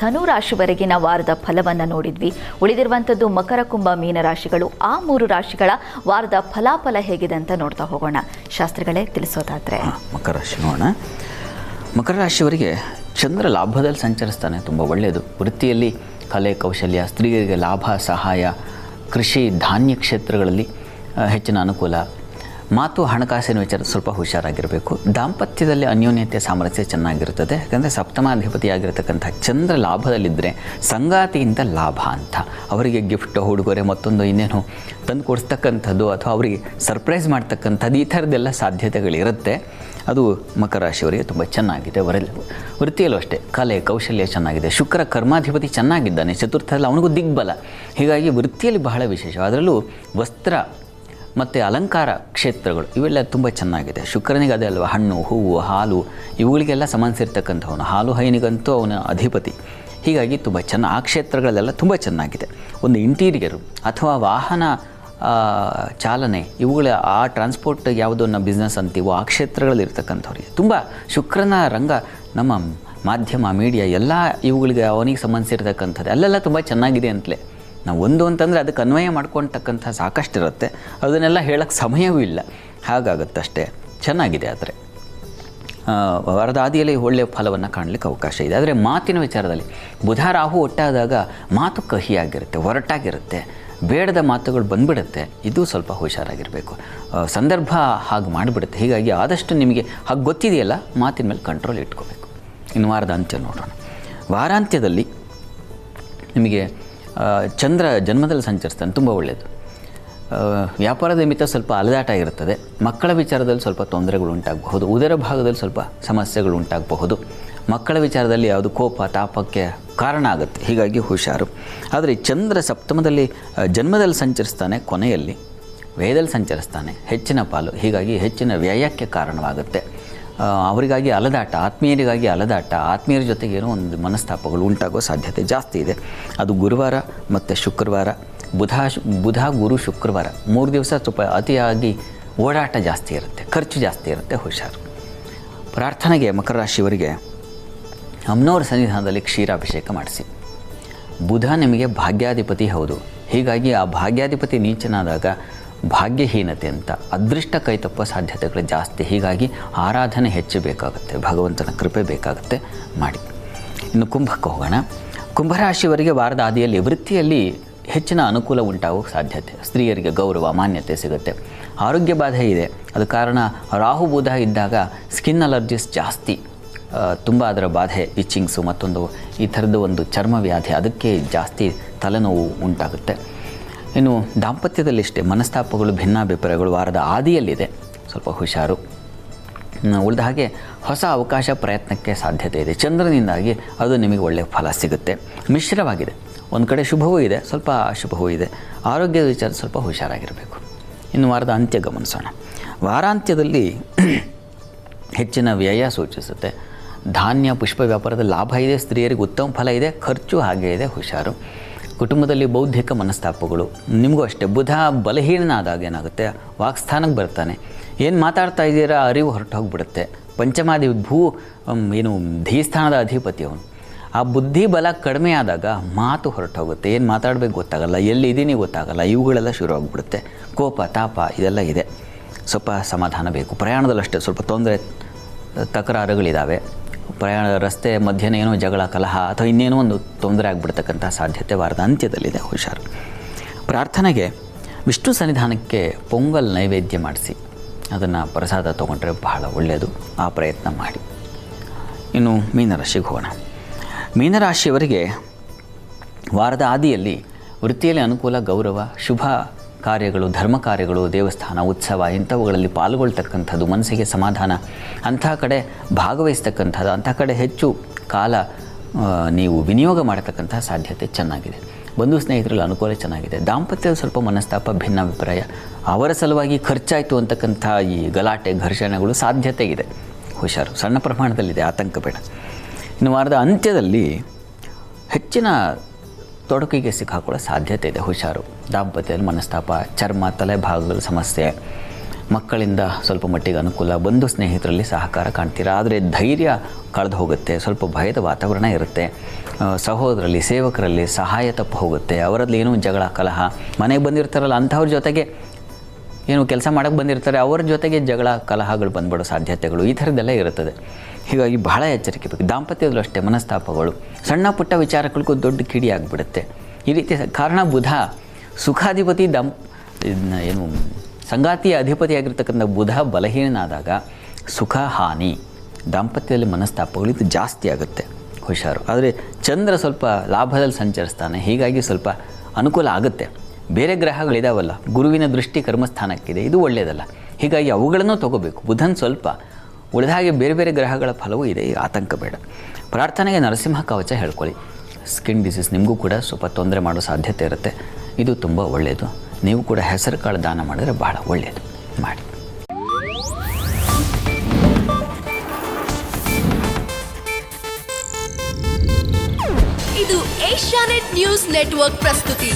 ಧನು ರಾಶಿವರೆಗಿನ ವಾರದ ಫಲವನ್ನು ನೋಡಿದ್ವಿ. ಉಳಿದಿರುವಂಥದ್ದು ಮಕರ, ಕುಂಭ, ಮೀನ ರಾಶಿಗಳು. ಆ 3 ರಾಶಿಗಳ ವಾರದ ಫಲಾಫಲ ಹೇಗಿದೆ ಅಂತ ನೋಡ್ತಾ ಹೋಗೋಣ. ಶಾಸ್ತ್ರಿಗಳೇ ತಿಳಿಸೋದಾದ್ರೆ ಮಕರ ರಾಶಿ ನೋಡೋಣ. ಮಕರ ರಾಶಿಯವರಿಗೆ ಚಂದ್ರ ಲಾಭದಲ್ಲಿ ಸಂಚರಿಸ್ತಾನೆ, ತುಂಬ ಒಳ್ಳೆಯದು. ವೃತ್ತಿಯಲ್ಲಿ ಕಲೆ, ಕೌಶಲ್ಯ, ಸ್ತ್ರೀಯರಿಗೆ ಲಾಭ, ಸಹಾಯ, ಕೃಷಿ, ಧಾನ್ಯ ಕ್ಷೇತ್ರಗಳಲ್ಲಿ ಹೆಚ್ಚಿನ ಅನುಕೂಲ. ಮಾತು, ಹಣಕಾಸಿನ ವಿಚಾರ ಸ್ವಲ್ಪ ಹುಷಾರಾಗಿರಬೇಕು. ದಾಂಪತ್ಯದಲ್ಲಿ ಅನ್ಯೋನ್ಯತೆ, ಸಾಮರಸ್ಯ ಚೆನ್ನಾಗಿರುತ್ತದೆ. ಯಾಕಂದರೆ ಸಪ್ತಮಾಧಿಪತಿಯಾಗಿರ್ತಕ್ಕಂಥ ಚಂದ್ರ ಲಾಭದಲ್ಲಿದ್ದರೆ ಸಂಗಾತಿಯಿಂದ ಲಾಭ ಅಂತ. ಅವರಿಗೆ ಗಿಫ್ಟ್, ಉಡುಗೊರೆ, ಮತ್ತೊಂದು ಇನ್ನೇನು ತಂದು ಕೊಡಿಸ್ತಕ್ಕಂಥದ್ದು ಅಥವಾ ಅವರಿಗೆ ಸರ್ಪ್ರೈಸ್ ಮಾಡ್ತಕ್ಕಂಥದ್ದು ಈ ಥರದ್ದೆಲ್ಲ ಸಾಧ್ಯತೆಗಳಿರುತ್ತೆ. ಅದು ಮಕರ ರಾಶಿಯವರಿಗೆ ತುಂಬ ಚೆನ್ನಾಗಿದೆ. ವೃತ್ತಿಯಲ್ಲೂ ಅಷ್ಟೇ ಕಲೆ, ಕೌಶಲ್ಯ ಚೆನ್ನಾಗಿದೆ. ಶುಕ್ರ ಕರ್ಮಾಧಿಪತಿ ಚೆನ್ನಾಗಿದ್ದಾನೆ, ಚತುರ್ಥದಲ್ಲಿ ಅವನಿಗೂ ದಿಗ್ಬಲ. ಹೀಗಾಗಿ ವೃತ್ತಿಯಲ್ಲಿ ಬಹಳ ವಿಶೇಷ. ಅದರಲ್ಲೂ ವಸ್ತ್ರ ಮತ್ತು ಅಲಂಕಾರ ಕ್ಷೇತ್ರಗಳು ಇವೆಲ್ಲ ತುಂಬ ಚೆನ್ನಾಗಿದೆ. ಶುಕ್ರನಿಗೆ ಅದೇ ಅಲ್ವಾ, ಹಣ್ಣು, ಹೂವು, ಹಾಲು ಇವುಗಳಿಗೆಲ್ಲ ಸಂಬಂಧಿಸಿರ್ತಕ್ಕಂಥವನು. ಹಾಲು ಹೈನಿಗಂತೂ ಅವನ ಅಧಿಪತಿ. ಹೀಗಾಗಿ ತುಂಬ ಆ ಕ್ಷೇತ್ರಗಳಲ್ಲೆಲ್ಲ ತುಂಬ ಚೆನ್ನಾಗಿದೆ. ಒಂದು ಇಂಟೀರಿಯರು ಅಥವಾ ವಾಹನ ಚಾಲನೆ, ಇವುಗಳ ಆ ಟ್ರಾನ್ಸ್ಪೋರ್ಟ್ ಯಾವುದನ್ನು ಬಿಸ್ನೆಸ್ ಅಂತೀವೋ ಆ ಕ್ಷೇತ್ರಗಳಲ್ಲಿ ಇರ್ತಕ್ಕಂಥವ್ರಿಗೆ ತುಂಬ ಶುಕ್ರನ ರಂಗ, ನಮ್ಮ ಮಾಧ್ಯಮ, ಮೀಡಿಯಾ ಎಲ್ಲ ಇವುಗಳಿಗೆ ಅವನಿಗೆ ಸಂಬಂಧಿಸಿರ್ತಕ್ಕಂಥದ್ದು ಅಲ್ಲೆಲ್ಲ ತುಂಬ ಚೆನ್ನಾಗಿದೆ ಅಂತಲೇ. ನಾವು ಒಂದು ಅಂತಂದರೆ ಅದಕ್ಕೆ ಅನ್ವಯ ಮಾಡ್ಕೊಳ್ತಕ್ಕಂಥ ಸಾಕಷ್ಟಿರುತ್ತೆ. ಅದನ್ನೆಲ್ಲ ಹೇಳೋಕ್ಕೆ ಸಮಯವೂ ಇಲ್ಲ, ಹಾಗಾಗುತ್ತಷ್ಟೇ. ಚೆನ್ನಾಗಿದೆ. ಆದರೆ ವಾರದ ಆದಿಯಲ್ಲಿ ಒಳ್ಳೆಯ ಫಲವನ್ನು ಕಾಣಲಿಕ್ಕೆ ಅವಕಾಶ ಇದೆ. ಆದರೆ ಮಾತಿನ ವಿಚಾರದಲ್ಲಿ ಬುಧ ರಾಹು ಒಟ್ಟಾದಾಗ ಮಾತು ಕಹಿಯಾಗಿರುತ್ತೆ, ಒರಟಾಗಿರುತ್ತೆ, ಬೇಡದ ಮಾತುಗಳು ಬಂದುಬಿಡುತ್ತೆ. ಇದು ಸ್ವಲ್ಪ ಹುಷಾರಾಗಿರಬೇಕು. ಸಂದರ್ಭ ಹಾಗೆ ಮಾಡಿಬಿಡುತ್ತೆ. ಹೀಗಾಗಿ ಆದಷ್ಟು ನಿಮಗೆ ಹಾಗೆ ಗೊತ್ತಿದೆಯಲ್ಲ, ಮಾತಿನ ಮೇಲೆ ಕಂಟ್ರೋಲ್ ಇಟ್ಕೋಬೇಕು. ಇನ್ನು ವಾರದ ಅಂತ್ಯ ನೋಡೋಣ. ವಾರಾಂತ್ಯದಲ್ಲಿ ನಿಮಗೆ ಚಂದ್ರ ಜನ್ಮದಲ್ಲಿ ಸಂಚರಿಸ್ತಾನೆ, ತುಂಬ ಒಳ್ಳೆಯದು. ವ್ಯಾಪಾರದ ನಿಮಿತ್ತ ಸ್ವಲ್ಪ ಅಲೆದಾಟ ಇರುತ್ತದೆ. ಮಕ್ಕಳ ವಿಚಾರದಲ್ಲಿ ಸ್ವಲ್ಪ ತೊಂದರೆಗಳು ಉಂಟಾಗಬಹುದು. ಉದರ ಭಾಗದಲ್ಲಿ ಸ್ವಲ್ಪ ಸಮಸ್ಯೆಗಳು ಉಂಟಾಗಬಹುದು. ಮಕ್ಕಳ ವಿಚಾರದಲ್ಲಿ ಯಾವುದು ಕೋಪ, ತಾಪಕ್ಕೆ ಕಾರಣ ಆಗುತ್ತೆ. ಹೀಗಾಗಿ ಹುಷಾರು. ಆದರೆ ಚಂದ್ರ ಸಪ್ತಮದಲ್ಲಿ ಜನ್ಮದಲ್ಲಿ ಸಂಚರಿಸ್ತಾನೆ, ಕೊನೆಯಲ್ಲಿ ವ್ಯಯದಲ್ಲಿ ಸಂಚರಿಸ್ತಾನೆ, ಹೆಚ್ಚಿನ ಪಾಲು. ಹೀಗಾಗಿ ಹೆಚ್ಚಿನ ವ್ಯಯಕ್ಕೆ ಕಾರಣವಾಗುತ್ತೆ. ಅವರಿಗಾಗಿ ಅಲೆದಾಟ, ಆತ್ಮೀಯರಿಗಾಗಿ ಅಲೆದಾಟ, ಆತ್ಮೀಯರ ಜೊತೆಗೆ ಏನೋ ಒಂದು ಮನಸ್ತಾಪಗಳು ಉಂಟಾಗೋ ಸಾಧ್ಯತೆ ಜಾಸ್ತಿ ಇದೆ. ಅದು ಗುರುವಾರ ಮತ್ತು ಶುಕ್ರವಾರ, ಬುಧ ಗುರು ಶುಕ್ರವಾರ 3 ದಿವಸ ಸ್ವಲ್ಪ ಅತಿಯಾಗಿ ಓಡಾಟ ಜಾಸ್ತಿ ಇರುತ್ತೆ, ಖರ್ಚು ಜಾಸ್ತಿ ಇರುತ್ತೆ. ಹುಷಾರು. ಪ್ರಾರ್ಥನೆಗೆ ಮಕರ ರಾಶಿಯವರಿಗೆ ಅಮ್ಮನವರ ಸನ್ನಿಧಾನದಲ್ಲಿ ಕ್ಷೀರಾಭಿಷೇಕ ಮಾಡಿಸಿ. ಬುಧ ನಿಮಗೆ ಭಾಗ್ಯಾಧಿಪತಿ ಹೌದು. ಹೀಗಾಗಿ ಆ ಭಾಗ್ಯಾಧಿಪತಿ ನೀಚನಾದಾಗ ಭಾಗ್ಯಹೀನತೆ ಅಂತ ಅದೃಷ್ಟ ಕೈತಪ್ಪ ಸಾಧ್ಯತೆಗಳು ಜಾಸ್ತಿ. ಹೀಗಾಗಿ ಆರಾಧನೆ ಹೆಚ್ಚು ಬೇಕಾಗುತ್ತೆ, ಭಗವಂತನ ಕೃಪೆ ಬೇಕಾಗುತ್ತೆ, ಮಾಡಿ. ಇನ್ನು ಕುಂಭಕ್ಕೆ ಹೋಗೋಣ. ಕುಂಭರಾಶಿಯವರಿಗೆ ವಾರದ ಆದಿಯಲ್ಲಿ ವೃತ್ತಿಯಲ್ಲಿ ಹೆಚ್ಚಿನ ಅನುಕೂಲ ಉಂಟಾಗೋ ಸಾಧ್ಯತೆ. ಸ್ತ್ರೀಯರಿಗೆ ಗೌರವ, ಮಾನ್ಯತೆ ಸಿಗುತ್ತೆ. ಆರೋಗ್ಯ ಬಾಧೆ ಇದೆ. ಅದು ಕಾರಣ ರಾಹು ಬುಧ ಇದ್ದಾಗ ಸ್ಕಿನ್ ಅಲರ್ಜೀಸ್ ಜಾಸ್ತಿ, ತುಂಬ ಅದರ ಬಾಧೆ, ಇಚ್ಚಿಂಗ್ಸು, ಮತ್ತೊಂದು ಈ ಥರದ್ದು ಒಂದು ಚರ್ಮ ವ್ಯಾಧಿ, ಅದಕ್ಕೆ ಜಾಸ್ತಿ ತಲೆನೋವು ಉಂಟಾಗುತ್ತೆ. ಇನ್ನು ದಾಂಪತ್ಯದಲ್ಲಿ ಇಷ್ಟೇ ಮನಸ್ತಾಪಗಳು, ಭಿನ್ನಾಭಿಪ್ರಾಯಗಳು ವಾರದ ಆದಿಯಲ್ಲಿದೆ, ಸ್ವಲ್ಪ ಹುಷಾರು. ಉಳಿದ ಹಾಗೆ ಹೊಸ ಅವಕಾಶ, ಪ್ರಯತ್ನಕ್ಕೆ ಸಾಧ್ಯತೆ ಇದೆ. ಚಂದ್ರನಿಂದಾಗಿ ಅದು ನಿಮಗೆ ಒಳ್ಳೆಯ ಫಲ ಸಿಗುತ್ತೆ. ಮಿಶ್ರವಾಗಿದೆ, ಒಂದು ಕಡೆ ಶುಭವೂ ಇದೆ, ಸ್ವಲ್ಪ ಅಶುಭವೂ ಇದೆ. ಆರೋಗ್ಯದ ವಿಚಾರ ಸ್ವಲ್ಪ ಹುಷಾರಾಗಿರಬೇಕು. ಇನ್ನು ವಾರದ ಅಂತ್ಯ ಗಮನಿಸೋಣ. ವಾರಾಂತ್ಯದಲ್ಲಿ ಹೆಚ್ಚಿನ ವ್ಯಯ ಸೂಚಿಸುತ್ತೆ. ಧಾನ್ಯ, ಪುಷ್ಪ ವ್ಯಾಪಾರದ ಲಾಭ ಇದೆ. ಸ್ತ್ರೀಯರಿಗೆ ಉತ್ತಮ ಫಲ ಇದೆ. ಖರ್ಚು ಹಾಗೇ ಇದೆ, ಹುಷಾರು. ಕುಟುಂಬದಲ್ಲಿ ಬೌದ್ಧಿಕ ಮನಸ್ತಾಪಗಳು. ನಿಮಗೂ ಅಷ್ಟೇ. ಬುಧ ಬಲಹೀನನಾದಾಗ ಏನಾಗುತ್ತೆ, ವಾಕ್ಸ್ಥಾನಕ್ಕೆ ಬರ್ತಾನೆ. ಏನು ಮಾತಾಡ್ತಾ ಇದ್ದೀರಾ ಅರಿವು ಹೊರಟು ಹೋಗಿಬಿಡುತ್ತೆ. ಏನು ಧೀಸ್ಥಾನದ ಅಧಿಪತಿ ಅವನು. ಆ ಬುದ್ಧಿ ಬಲ ಕಡಿಮೆ ಆದಾಗ ಮಾತು ಹೊರಟು ಹೋಗುತ್ತೆ. ಏನು ಮಾತಾಡಬೇಕು ಗೊತ್ತಾಗಲ್ಲ, ಎಲ್ಲಿದ್ದೀನಿ ಗೊತ್ತಾಗಲ್ಲ. ಇವುಗಳೆಲ್ಲ ಶುರು ಆಗಿಬಿಡುತ್ತೆ. ಕೋಪ, ತಾಪ ಇದೆಲ್ಲ ಇದೆ. ಸ್ವಲ್ಪ ಸಮಾಧಾನ ಬೇಕು. ಪ್ರಯಾಣದಲ್ಲಷ್ಟೇ ಸ್ವಲ್ಪ ತೊಂದರೆ, ತಕರಾರುಗಳಿದ್ದಾವೆ. ಪ್ರಯಾಣ ರಸ್ತೆ ಮಧ್ಯೆ ಏನೋ ಜಗಳ, ಕಲಹ ಅಥವಾ ಇನ್ನೇನೋ ಒಂದು ತೊಂದರೆ ಆಗಿಬಿಡ್ತಕ್ಕಂಥ ಸಾಧ್ಯತೆ ವಾರದ ಅಂತ್ಯದಲ್ಲಿದೆ, ಹುಷಾರು. ಪ್ರಾರ್ಥನೆಗೆ ವಿಷ್ಣು ಸನ್ನಿಧಾನಕ್ಕೆ ಪೊಂಗಲ್ ನೈವೇದ್ಯ ಮಾಡಿಸಿ ಅದನ್ನು ಪ್ರಸಾದ ತೊಗೊಂಡ್ರೆ ಬಹಳ ಒಳ್ಳೆಯದು. ಆ ಪ್ರಯತ್ನ ಮಾಡಿ. ಇನ್ನು ಮೀನರಾಶಿಗೆ ಹೋಗೋಣ. ಮೀನರಾಶಿಯವರಿಗೆ ವಾರದ ಆದಿಯಲ್ಲಿ ವೃತ್ತಿಯಲ್ಲಿ ಅನುಕೂಲ, ಗೌರವ, ಶುಭ ಕಾರ್ಯಗಳು, ಧರ್ಮ ಕಾರ್ಯಗಳು, ದೇವಸ್ಥಾನ, ಉತ್ಸವ ಇಂಥವುಗಳಲ್ಲಿ ಪಾಲ್ಗೊಳ್ತಕ್ಕಂಥದ್ದು, ಮನಸ್ಸಿಗೆ ಸಮಾಧಾನ, ಅಂಥ ಕಡೆ ಭಾಗವಹಿಸ್ತಕ್ಕಂಥದ್ದು, ಅಂಥ ಕಡೆ ಹೆಚ್ಚು ಕಾಲ ನೀವು ವಿನಿಯೋಗ ಮಾಡತಕ್ಕಂಥ ಸಾಧ್ಯತೆ ಚೆನ್ನಾಗಿದೆ. ಬಂಧು ಸ್ನೇಹಿತರಲ್ಲಿ ಅನುಕೂಲ ಚೆನ್ನಾಗಿದೆ. ದಾಂಪತ್ಯದ ಸ್ವಲ್ಪ ಮನಸ್ತಾಪ, ಭಿನ್ನಾಭಿಪ್ರಾಯ, ಅವರ ಸಲುವಾಗಿ ಖರ್ಚಾಯಿತು ಅಂತಕ್ಕಂಥ ಈ ಗಲಾಟೆ, ಘರ್ಷಣೆಗಳು ಸಾಧ್ಯತೆ ಇದೆ, ಹುಷಾರು. ಸಣ್ಣ ಪ್ರಮಾಣದಲ್ಲಿದೆ, ಆತಂಕ ಬೇಡ. ಇನ್ನು ವಾರದ ಅಂತ್ಯದಲ್ಲಿ ಹೆಚ್ಚಿನ ತೊಡಕಿಗೆ ಸಿಕ್ಕಾಕೊಳ್ಳೋ ಸಾಧ್ಯತೆ ಇದೆ, ಹುಷಾರು. ದಾಂಪತ್ಯದಲ್ಲಿ ಮನಸ್ತಾಪ, ಚರ್ಮ, ತಲೆ ಭಾಗಗಳ ಸಮಸ್ಯೆ, ಮಕ್ಕಳಿಂದ ಸ್ವಲ್ಪ ಮಟ್ಟಿಗೆ ಅನುಕೂಲ, ಬಂಧು ಸ್ನೇಹಿತರಲ್ಲಿ ಸಹಕಾರ ಕಾಣ್ತೀರಾ. ಆದರೆ ಧೈರ್ಯ ಕಳೆದು ಹೋಗುತ್ತೆ, ಸ್ವಲ್ಪ ಭಯದ ವಾತಾವರಣ ಇರುತ್ತೆ. ಸಹೋದರಲ್ಲಿ, ಸೇವಕರಲ್ಲಿ ಸಹಾಯ ತಪ್ಪು ಹೋಗುತ್ತೆ. ಅವರಲ್ಲಿ ಏನೋ ಜಗಳ, ಕಲಹ, ಮನೆಗೆ ಬಂದಿರ್ತಾರಲ್ಲ ಅಂಥವ್ರ ಜೊತೆಗೆ ಏನು ಕೆಲಸ ಮಾಡೋಕ್ಕೆ ಬಂದಿರ್ತಾರೆ, ಅವರ ಜೊತೆಗೆ ಜಗಳ, ಕಲಹಗಳು ಬಂದ್ಬಿಡೋ ಸಾಧ್ಯತೆಗಳು ಈ ಥರದ್ದೆಲ್ಲ ಇರುತ್ತದೆ. ಹೀಗಾಗಿ ಬಹಳ ಎಚ್ಚರಿಕೆ ಬೇಕು. ದಾಂಪತ್ಯದಲ್ಲೂ ಅಷ್ಟೇ ಮನಸ್ತಾಪಗಳು, ಸಣ್ಣ ಪುಟ್ಟ ವಿಚಾರಗಳಿಗೂ ದೊಡ್ಡ ಕಿಡಿ ಆಗಿಬಿಡುತ್ತೆ. ಈ ರೀತಿ ಕಾರಣ ಬುಧ ಸುಖಾಧಿಪತಿ, ಏನು ಸಂಗಾತಿಯ ಅಧಿಪತಿಯಾಗಿರ್ತಕ್ಕಂಥ ಬುಧ ಬಲಹೀನನಾದಾಗ ಸುಖ ಹಾನಿ, ದಾಂಪತ್ಯದಲ್ಲಿ ಮನಸ್ತಾಪಗಳು ಇದು ಜಾಸ್ತಿ ಆಗುತ್ತೆ, ಹುಷಾರು. ಆದರೆ ಚಂದ್ರ ಸ್ವಲ್ಪ ಲಾಭದಲ್ಲಿ ಸಂಚರಿಸ್ತಾನೆ, ಹೀಗಾಗಿ ಸ್ವಲ್ಪ ಅನುಕೂಲ ಆಗುತ್ತೆ. ಬೇರೆ ಗ್ರಹಗಳಿದಾವಲ್ಲ, ಗುರುವಿನ ದೃಷ್ಟಿ ಕರ್ಮಸ್ಥಾನಕ್ಕಿದೆ, ಇದು ಒಳ್ಳೆಯದಲ್ಲ. ಹೀಗಾಗಿ ಅವುಗಳನ್ನು ತಗೋಬೇಕು. ಬುಧನ್ ಸ್ವಲ್ಪ ಉಳಿದ ಹಾಗೆ ಬೇರೆ ಬೇರೆ ಗ್ರಹಗಳ ಫಲವೂ ಇದೆ, ಈಗ ಆತಂಕ ಬೇಡ. ಪ್ರಾರ್ಥನೆಗೆ ನರಸಿಂಹ ಕವಚ ಹೇಳ್ಕೊಳ್ಳಿ. ಸ್ಕಿನ್ ಡಿಸೀಸ್ ನಿಮಗೂ ಕೂಡ ಸ್ವಲ್ಪ ತೊಂದರೆ ಮಾಡೋ ಸಾಧ್ಯತೆ ಇರುತ್ತೆ, ಇದು ತುಂಬ ಒಳ್ಳೆಯದು. ನೀವು ಕೂಡ ಹೆಸರು ಕಾಳು ದಾನ ಮಾಡಿದರೆ ಬಹಳ ಒಳ್ಳೆಯದು, ಮಾಡಿ. ಇದು ಏಷ್ಯಾನೆಟ್ ನ್ಯೂಸ್ ನೆಟ್ವರ್ಕ್ ಪ್ರಸ್ತುತಿ.